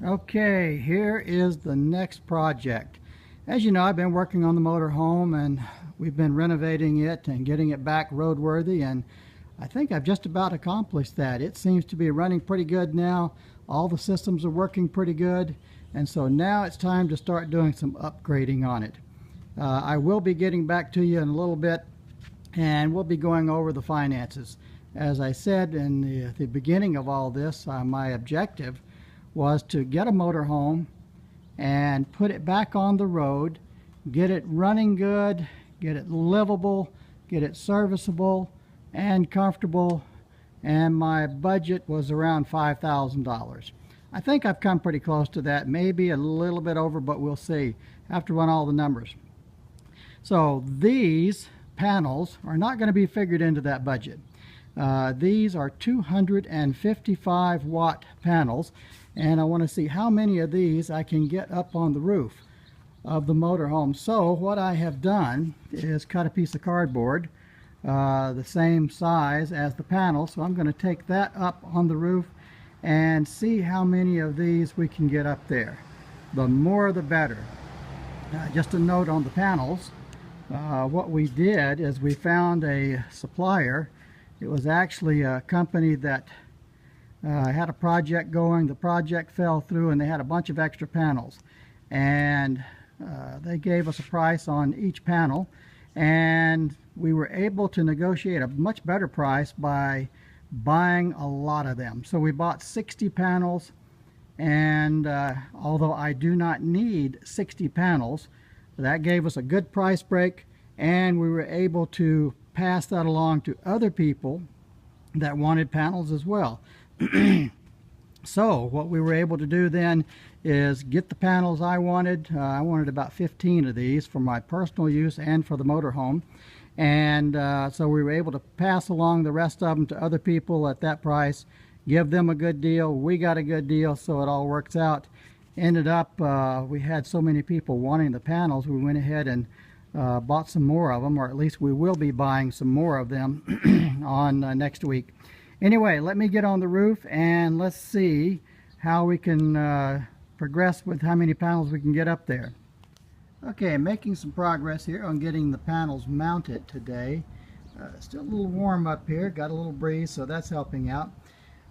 Okay, here is the next project. As you know, I've been working on the motorhome and we've been renovating it and getting it back roadworthy, and I think I've just about accomplished that. It seems to be running pretty good now. All the systems are working pretty good, and so now it's time to start doing some upgrading on it. I will be getting back to you in a little bit, and we'll be going over the finances. As I said in the beginning of all this, my objective was to get a motorhome and put it back on the road, get it running good, get it livable, get it serviceable and comfortable, and my budget was around $5,000. I think I've come pretty close to that, maybe a little bit over, but we'll see. I have to run all the numbers. So these panels are not going to be figured into that budget. These are 255 watt panels, and I want to see how many of these I can get up on the roof of the motorhome. So what I have done is cut a piece of cardboard the same size as the panel, so I'm going to take that up on the roof and see how many of these we can get up there. The more the better. Just a note on the panels, what we did is we found a supplier. It was actually a company that had a project going. The project fell through and they had a bunch of extra panels, and they gave us a price on each panel, and we were able to negotiate a much better price by buying a lot of them. So we bought 60 panels, and although I do not need 60 panels, that gave us a good price break, and we were able to pass that along to other people that wanted panels as well. So what we were able to do then is get the panels I wanted. I wanted about 15 of these for my personal use and for the motorhome, and so we were able to pass along the rest of them to other people at that price, give them a good deal, we got a good deal, so it all works out. Ended up we had so many people wanting the panels, we went ahead and bought some more of them, or at least we will be buying some more of them on next week. Anyway, let me get on the roof and let's see how we can progress with how many panels we can get up there. Okay, making some progress here on getting the panels mounted today. Still a little warm up here, got a little breeze, so that's helping out.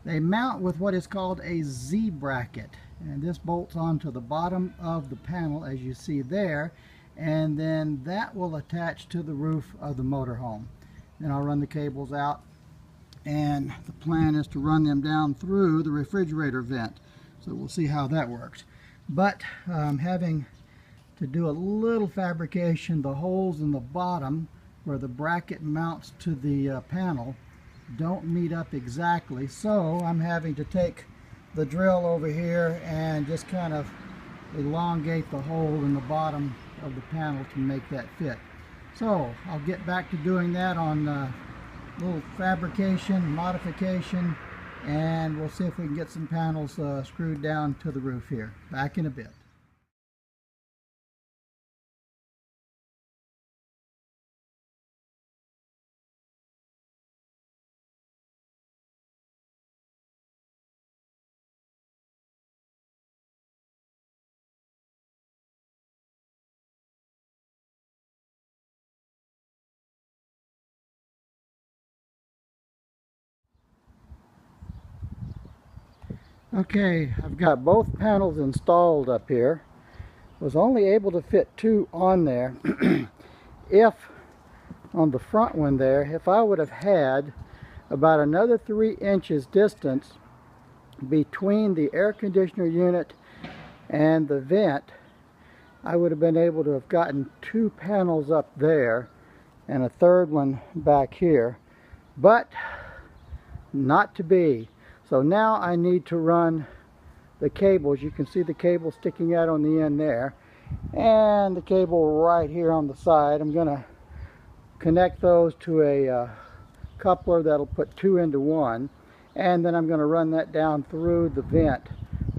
They mount with what is called a Z bracket, and this bolts onto the bottom of the panel as you see there, and then that will attach to the roof of the motorhome. Then I'll run the cables out, and the plan is to run them down through the refrigerator vent. So we'll see how that works. But I'm having to do a little fabrication. The holes in the bottom where the bracket mounts to the panel don't meet up exactly, so I'm having to take the drill over here and just kind of elongate the hole in the bottom of the panel to make that fit. So I'll get back to doing that on little fabrication, modification, and we'll see if we can get some panels screwed down to the roof here. Back in a bit. Okay, I've got both panels installed up here. Was only able to fit 2 on there. If on the front one there, if I would have had about another 3 inches distance between the air conditioner unit and the vent, I would have been able to have gotten 2 panels up there and a 3rd one back here, but not to be. So now I need to run the cables. You can see the cable sticking out on the end there, and the cable right here on the side. I'm going to connect those to a coupler that'll put 2 into 1, and then I'm going to run that down through the vent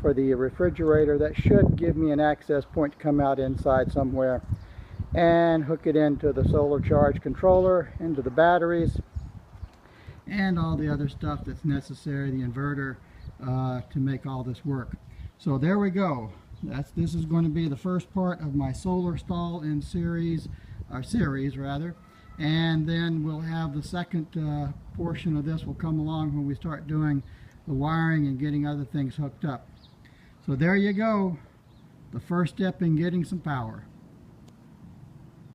for the refrigerator. That should give me an access point to come out inside somewhere, and hook it into the solar charge controller, into the batteries, and all the other stuff that's necessary, the inverter, to make all this work. So there we go. This is going to be the first part of my solar stall in series rather, and then we'll have the second portion of this will come along when we start doing the wiring and getting other things hooked up. So there you go, the first step in getting some power.